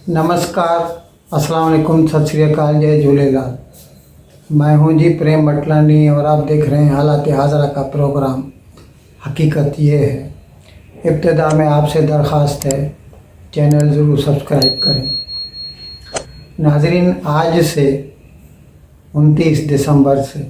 नमस्कार, अस्सलाम वालेकुम, सत श्री अकाल, जय झूलेलाल। मैं हूं जी प्रेम बटलानी और आप देख रहे हैं हालात हाज़रा का प्रोग्राम। हकीकत ये है, इब्तिदा में आपसे दरख्वास्त है चैनल ज़रूर सब्सक्राइब करें। नाज़रीन, आज से 29 दिसंबर से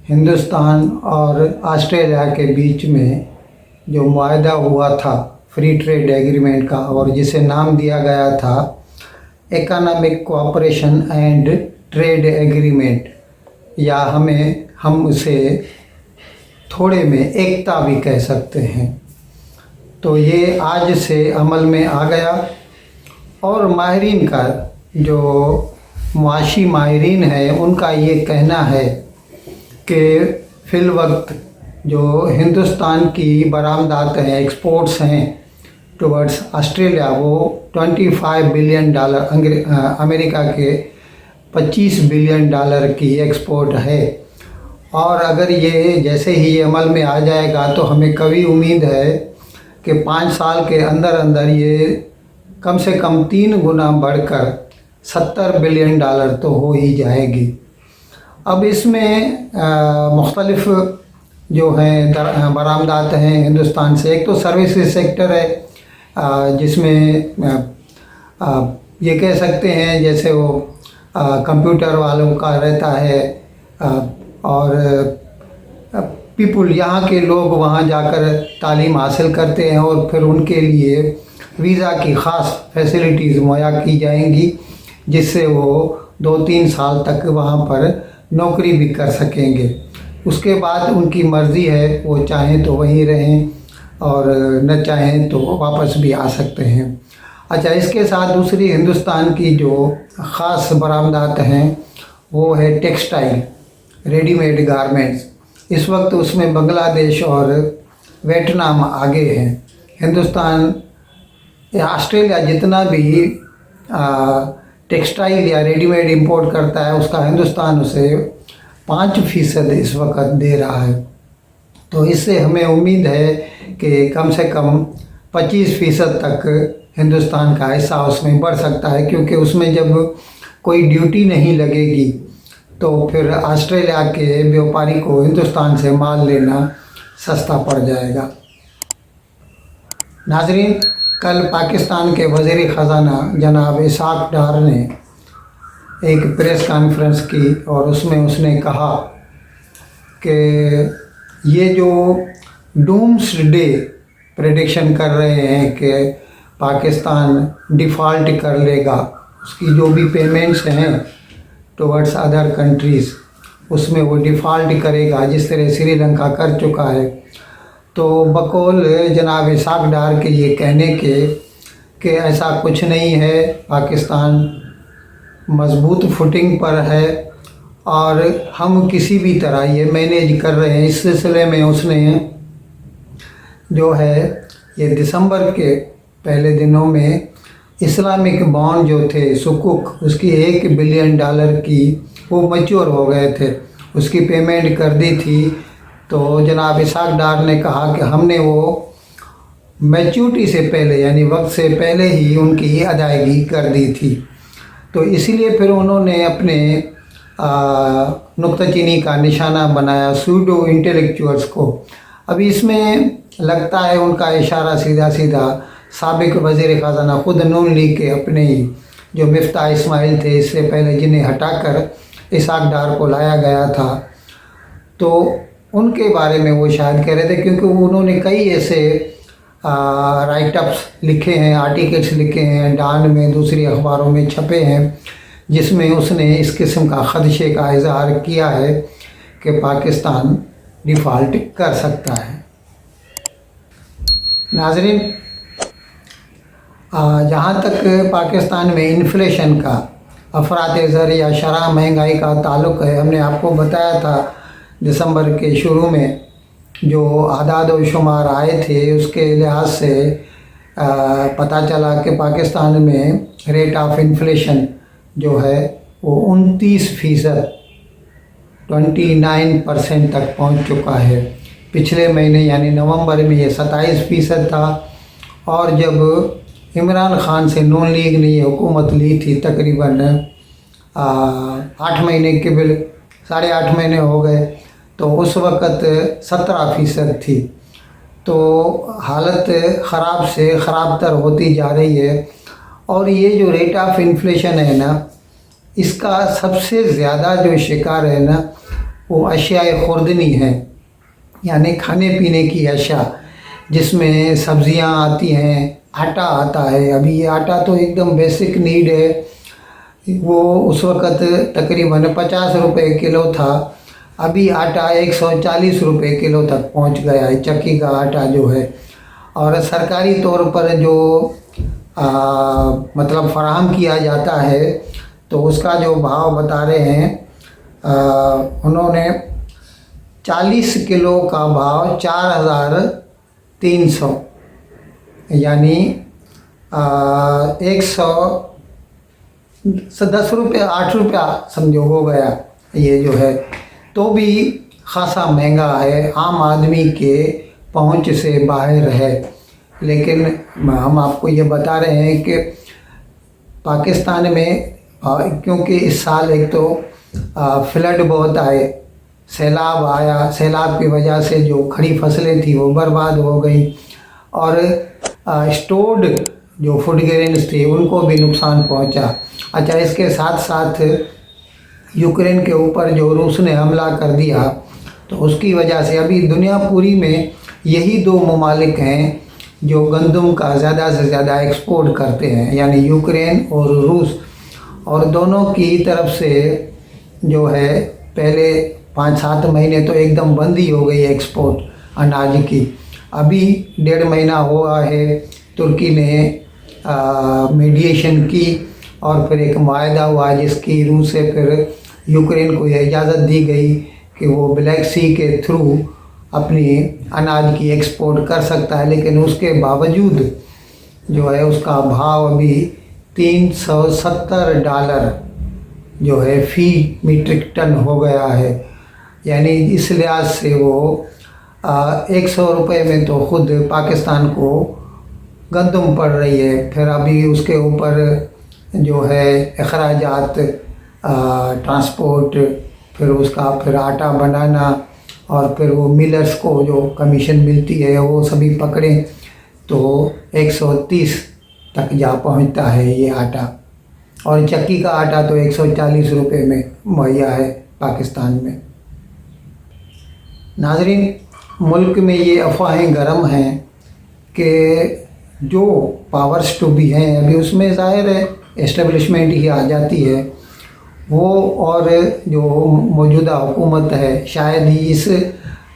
हिंदुस्तान और ऑस्ट्रेलिया के बीच में जो मुआहदा हुआ था फ्री ट्रेड एग्रीमेंट का, और जिसे नाम दिया गया था economic cooperation and trade agreement, या हम उसे थोड़े में एकता भी कह सकते हैं, तो ये आज से अमल में आ गया। और माहिरीन का, जो मुआशी माहिरीन है, उनका ये कहना है कि फ़िल वक्त जो हिंदुस्तान की बरामदात हैं, एक्सपोर्ट्स हैं टुवर्ड्स ऑस्ट्रेलिया, वो $25 बिलियन, अमेरिका के $25 बिलियन की एक्सपोर्ट है। और अगर ये जैसे ही ये अमल में आ जाएगा तो हमें कभी उम्मीद है कि 5 साल के अंदर अंदर ये कम से कम 3 गुना बढ़कर $70 बिलियन तो हो ही जाएगी। अब इसमें मुख्तलिफ जो हैं बरामदात हैं हिंदुस्तान से। एक तो सर्विसेज सेक्टर है, जिसमें ये कह सकते हैं जैसे वो कंप्यूटर वालों का रहता है, और पीपल, यहाँ के लोग वहाँ जाकर तालीम हासिल करते हैं और फिर उनके लिए वीज़ा की ख़ास फैसिलिटीज़ मुहैया की जाएंगी, जिससे वो 2-3 साल तक वहाँ पर नौकरी भी कर सकेंगे। उसके बाद उनकी मर्ज़ी है, वो चाहें तो वहीं रहें और न चाहें तो वापस भी आ सकते हैं। अच्छा, इसके साथ दूसरी हिंदुस्तान की जो ख़ास बरामदात हैं वो है टेक्सटाइल, रेडीमेड गारमेंट्स। इस वक्त उसमें बांग्लादेश और वियतनाम आगे हैं। हिंदुस्तान या ऑस्ट्रेलिया जितना भी टेक्सटाइल या रेडीमेड इंपोर्ट करता है, उसका हिंदुस्तान उसे 5% इस वक्त दे रहा है। तो इससे हमें उम्मीद है कि कम से कम 25% तक हिंदुस्तान का हिस्सा उसमें बढ़ सकता है, क्योंकि उसमें जब कोई ड्यूटी नहीं लगेगी तो फिर ऑस्ट्रेलिया के व्यापारी को हिंदुस्तान से माल लेना सस्ता पड़ जाएगा। नाज़रीन, कल पाकिस्तान के वज़ीर ख़ज़ाना जनाब इसाक डार ने एक प्रेस कॉन्फ्रेंस की और उसमें उसने कहा कि ये जो डूम्सडे प्रेडिक्शन कर रहे हैं कि पाकिस्तान डिफ़ॉल्ट कर लेगा, उसकी जो भी पेमेंट्स हैं टुवर्ड्स अदर कंट्रीज़, उसमें वो डिफ़ॉल्ट करेगा जिस तरह श्रीलंका कर चुका है। तो बकौल जनाब इसाक डार के ये कहने के कि ऐसा कुछ नहीं है, पाकिस्तान मज़बूत फुटिंग पर है और हम किसी भी तरह ये मैनेज कर रहे हैं। इस सिलसिले में उसने जो है ये दिसंबर के पहले दिनों में इस्लामिक बॉन्ड जो थे सुकुक, उसकी $1 बिलियन की वो मैच्योर हो गए थे, उसकी पेमेंट कर दी थी। तो जनाब इसाक डार ने कहा कि हमने वो मैच्योरिटी से पहले, यानी वक्त से पहले ही उनकी अदायगी कर दी थी। तो इसीलिए फिर उन्होंने अपने नुक्ताचीनी का निशाना बनाया सूडो इंटेलेक्चुअल्स को। अभी इसमें लगता है उनका इशारा सीधा सीधा साबिक वज़ीर ख़ज़ाना ख़ुद नून लीग के अपने ही जो मिफ्ता इस्माइल थे, इससे पहले जिन्हें हटाकर इसाक डार को लाया गया था, तो उनके बारे में वो शायद कह रहे थे, क्योंकि उन्होंने कई ऐसे राइट अप्स लिखे हैं, आर्टिकल्स लिखे हैं, डान में, दूसरी अखबारों में छपे हैं, जिसमें उसने इस किस्म का ख़दशे का इज़हार किया है कि पाकिस्तान डिफ़ॉल्ट कर सकता है। नाज़रीन, जहाँ तक पाकिस्तान में इन्फ्लेशन का, अफरात ज़र या शरह महंगाई का ताल्लुक़ है, हमने आपको बताया था दिसंबर के शुरू में जो आदाद व शुमार आए थे, उसके लिहाज से पता चला कि पाकिस्तान में रेट ऑफ इन्फ्लेशन जो है वो 29%, 29% तक पहुंच चुका है। पिछले महीने यानी नवंबर में ये 27% था, और जब इमरान खान से नून लीग ने ये हुकूमत ली थी तकरीबन 8 महीने के 8.5 महीने हो गए, तो उस वक़्त 17% थी। तो हालत ख़राब से ख़राब तर होती जा रही है। और ये जो रेट ऑफ इन्फ्लेशन है ना, इसका सबसे ज़्यादा जो शिकार है ना वो अशियाए खुर्दनी है, यानी खाने पीने की अशिया, जिसमें सब्ज़ियाँ आती हैं, आटा आता है। अभी ये आटा तो एकदम बेसिक नीड है, वो उस वक़्त तकरीबन 50 रुपये किलो था, अभी आटा 140 रुपये किलो तक पहुंच गया है, चक्की का आटा जो है। और सरकारी तौर पर जो मतलब फराहम किया जाता है, तो उसका जो भाव बता रहे हैं उन्होंने 40 किलो का भाव 4,300, यानी 110 रुपये 8 रुपया समझो हो गया ये जो है। तो भी ख़ासा महंगा है, आम आदमी के पहुंच से बाहर है। लेकिन हम आपको ये बता रहे हैं कि पाकिस्तान में क्योंकि इस साल एक तो फ्लड बहुत आए, सैलाब आया, सैलाब की वजह से जो खड़ी फसलें थी वो बर्बाद हो गई, और स्टोर्ड जो फूड ग्रेन्स थे उनको भी नुकसान पहुंचा। अच्छा, इसके साथ साथ यूक्रेन के ऊपर जो रूस ने हमला कर दिया, तो उसकी वजह से अभी दुनिया पूरी में यही 2 ममालिक हैं जो गंदम का ज़्यादा से ज़्यादा एक्सपोर्ट करते हैं, यानी यूक्रेन और रूस। और दोनों की तरफ से जो है पहले 5-7 महीने तो एकदम बंद ही हो गई एक्सपोर्ट अनाज की। अभी 1.5 महीना हुआ है, तुर्की ने मीडिएशन की और फिर एक माहदा हुआ जिसकी रूस से फिर यूक्रेन को यह इजाज़त दी गई कि वो ब्लैक सी के थ्रू अपनी अनाज की एक्सपोर्ट कर सकता है। लेकिन उसके बावजूद जो है उसका भाव अभी $370 जो है फ़ी मीट्रिक टन हो गया है। यानी इस लिहाज से वो 100 रुपये में तो ख़ुद पाकिस्तान को गंदम पड़ रही है। फिर अभी उसके ऊपर जो है अखराजात, ट्रांसपोर्ट, फिर आटा बनाना, और फिर वो मिलर्स को जो कमीशन मिलती है वो सभी पकड़ें तो 130 तक जा पहुंचता है ये आटा। और चक्की का आटा तो 140 रुपये में मुहैया है पाकिस्तान में। नाज़रीन, मुल्क में ये अफवाहें गर्म हैं कि जो पावर्स टू बी हैं, अभी उसमें ज़ाहिर है एस्टेब्लिशमेंट ही आ जाती है वो, और जो मौजूदा हुकूमत है शायद ही इस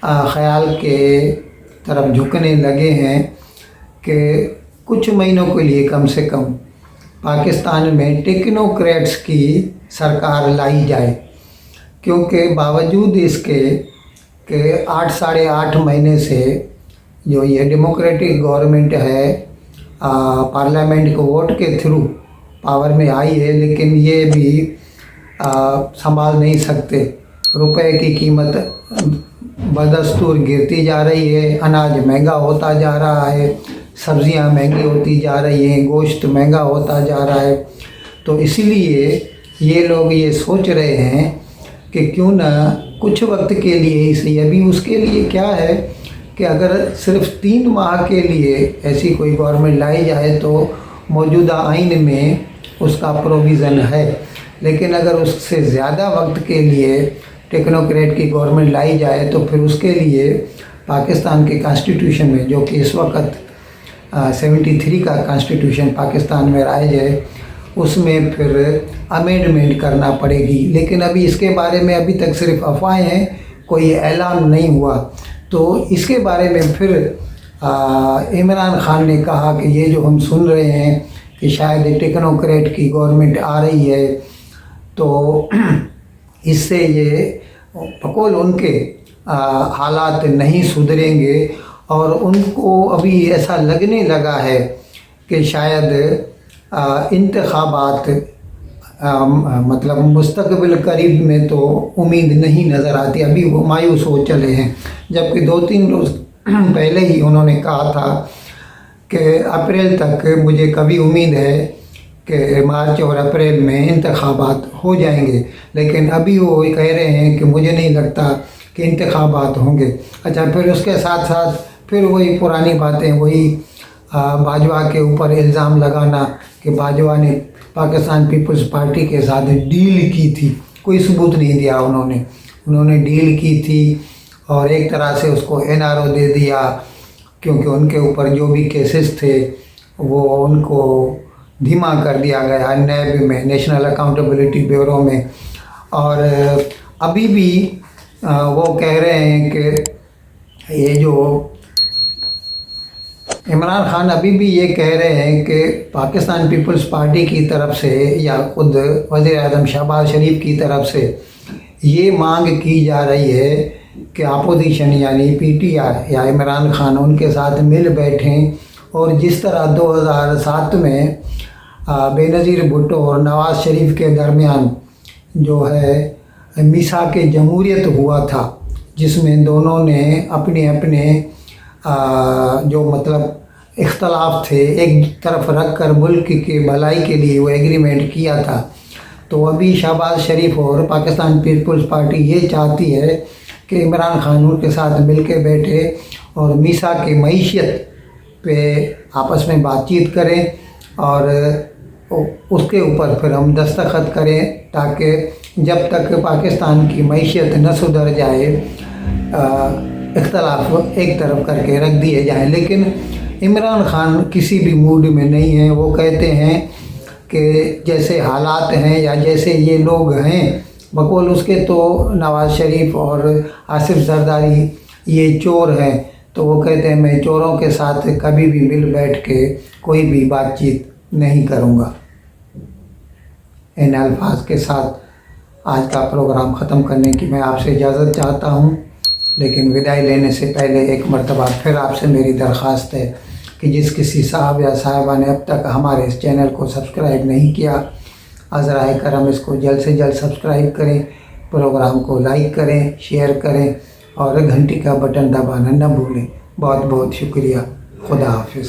ख़याल के तरफ झुकने लगे हैं कि कुछ महीनों के लिए कम से कम पाकिस्तान में टेक्नोक्रेट्स की सरकार लाई जाए। क्योंकि बावजूद इसके कि 8-8.5 महीने से जो ये डेमोक्रेटिक गवर्नमेंट है पार्लियामेंट को वोट के थ्रू पावर में आई है, लेकिन ये भी संभाल नहीं सकते। रुपए की कीमत बदस्तूर गिरती जा रही है, अनाज महंगा होता जा रहा है, सब्जियां महंगी होती जा रही हैं, गोश्त महंगा होता जा रहा है। तो इसीलिए ये लोग ये सोच रहे हैं कि क्यों ना कुछ वक्त के लिए ही सही, अभी उसके लिए क्या है कि अगर सिर्फ 3 माह के लिए ऐसी कोई गवर्नमेंट लाई जाए तो मौजूदा आइन में उसका प्रोविज़न है। लेकिन अगर उससे ज़्यादा वक्त के लिए टेक्नोक्रेट की गवर्नमेंट लाई जाए तो फिर उसके लिए पाकिस्तान के कॉन्स्टिट्यूशन में, जो कि इस वक्त 73 का कॉन्स्टिट्यूशन पाकिस्तान में राइज है, उसमें फिर अमेंडमेंट करना पड़ेगी। लेकिन अभी इसके बारे में अभी तक सिर्फ अफवाहें हैं, कोई ऐलान नहीं हुआ। तो इसके बारे में फिर इमरान खान ने कहा कि ये जो हम सुन रहे हैं कि शायद टेक्नोक्रेट की गवर्नमेंट आ रही है, तो इससे ये बकौल उनके हालात नहीं सुधरेंगे, और उनको अभी ऐसा लगने लगा है कि शायद इंतखाबात मतलब मुस्तकबिल करीब में तो उम्मीद नहीं नज़र आती। अभी वो मायूस हो चले हैं, जबकि 2-3 रोज़ पहले ही उन्होंने कहा था کہ اپریل تک مجھے کبھی امید ہے کہ مارچ اور اپریل میں انتخابات ہو جائیں گے، لیکن ابھی وہ کہہ رہے ہیں کہ مجھے نہیں لگتا کہ انتخابات ہوں گے۔ اچھا، پھر اس کے ساتھ ساتھ پھر وہی پرانی باتیں، وہی باجوہ کے اوپر الزام لگانا کہ باجوہ نے پاکستان پیپلز پارٹی کے ساتھ ڈیل کی تھی۔ کوئی ثبوت نہیں دیا انہوں نے ڈیل کی تھی اور ایک طرح سے اس کو NRO دے دیا، کیونکہ ان کے اوپر جو بھی کیسز تھے وہ ان کو دھیما کر دیا گیا نیب میں، نیشنل اکاؤنٹیبلٹی بیورو میں۔ اور ابھی بھی وہ کہہ رہے ہیں کہ یہ جو عمران خان ابھی بھی یہ کہہ رہے ہیں کہ پاکستان پیپلز پارٹی کی طرف سے یا خود وزیر اعظم شہباز شریف کی طرف سے یہ مانگ کی جا رہی ہے کہ اپوزیشن یعنی PTI یا عمران خان ان کے ساتھ مل بیٹھیں، اور جس طرح 2007 میں بے نظیر بھٹو اور نواز شریف کے درمیان جو ہے میثاق جمہوریت ہوا تھا، جس میں دونوں نے اپنے جو مطلب اختلاف تھے ایک طرف رکھ کر ملک کی بھلائی کے لیے وہ ایگریمنٹ کیا تھا، تو ابھی شہباز شریف اور پاکستان پیپلز پارٹی یہ چاہتی ہے کہ عمران خان ان کے ساتھ مل کے بیٹھے اور میثاق کی معیشت پہ آپس میں بات چیت کریں اور اس کے اوپر پھر ہم دستخط کریں، تاکہ جب تک پاکستان کی معیشت نہ سدھر جائے اختلاف ایک طرف کر کے رکھ دیے جائیں۔ لیکن عمران خان کسی بھی موڈ میں نہیں ہیں۔ وہ کہتے ہیں کہ جیسے حالات ہیں یا جیسے یہ لوگ ہیں، بقول اس کے تو نواز شریف اور آصف زرداری یہ چور ہیں، تو وہ کہتے ہیں میں چوروں کے ساتھ کبھی بھی مل بیٹھ کے کوئی بھی بات چیت نہیں کروں گا۔ ان الفاظ کے ساتھ آج کا پروگرام ختم کرنے کی میں آپ سے اجازت چاہتا ہوں، لیکن وداع لینے سے پہلے ایک مرتبہ پھر آپ سے میری درخواست ہے کہ جس کسی صاحب یا صاحبہ نے اب تک ہمارے اس چینل کو سبسکرائب نہیں کیا، ازرائے کرم اس کو جلد سے جلد سبسکرائب کریں، پروگرام کو لائک کریں، شیئر کریں اور گھنٹی کا بٹن دبانا نہ بھولیں۔ بہت بہت شکریہ۔ خدا حافظ۔